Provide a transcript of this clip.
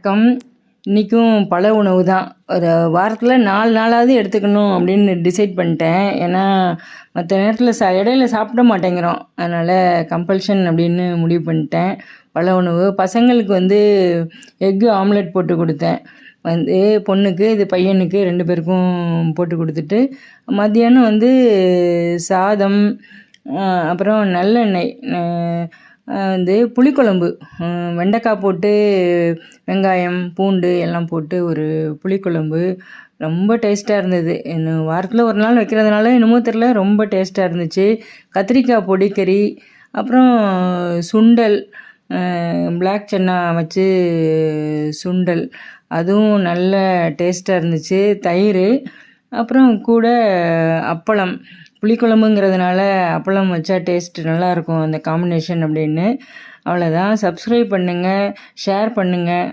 வணக்கம். இன்றைக்கும் பல உணவு தான். ஒரு வாரத்தில் 4 நாளாவது எடுத்துக்கணும் அப்படின்னு டிசைட் பண்ணிட்டேன். ஏன்னா மற்ற நேரத்தில் இடையில சாப்பிட மாட்டேங்கிறோம். அதனால் கம்பல்ஷன் அப்படின்னு முடிவு பண்ணிட்டேன். பல உணவு பசங்களுக்கு எக்கு ஆம்லெட் போட்டு கொடுத்தேன். பொண்ணுக்கு இது பையனுக்கு 2 பேருக்கும் போட்டு கொடுத்துட்டு மத்தியானம் சாதம், அப்புறம் நல்லெண்ணெய், புளிக்குழம்பு, வெண்டைக்காய் போட்டு வெங்காயம் பூண்டு எல்லாம் போட்டு ஒரு புளிக்குழம்பு ரொம்ப டேஸ்ட்டாக இருந்தது. வாரத்தில் ஒரு நாள் வைக்கிறதுனால என்னமோ தெரில, ரொம்ப டேஸ்ட்டாக இருந்துச்சு. கத்திரிக்காய் பொடிக்கறி, அப்புறம் சுண்டல், பிளாக் சன்னா வச்சு சுண்டல், அதுவும் நல்ல டேஸ்ட்டாக இருந்துச்சு. தயிர், அப்புறம் கூட அப்பளம். புளிக்குழம்புங்கிறதுனால அப்பளம் வச்சா டேஸ்ட்டு நல்லாயிருக்கும் அந்த காம்பினேஷன் அப்படின்னு. அவ்வளோதான். சப்ஸ்கிரைப் பண்ணுங்கள், ஷேர் பண்ணுங்கள்.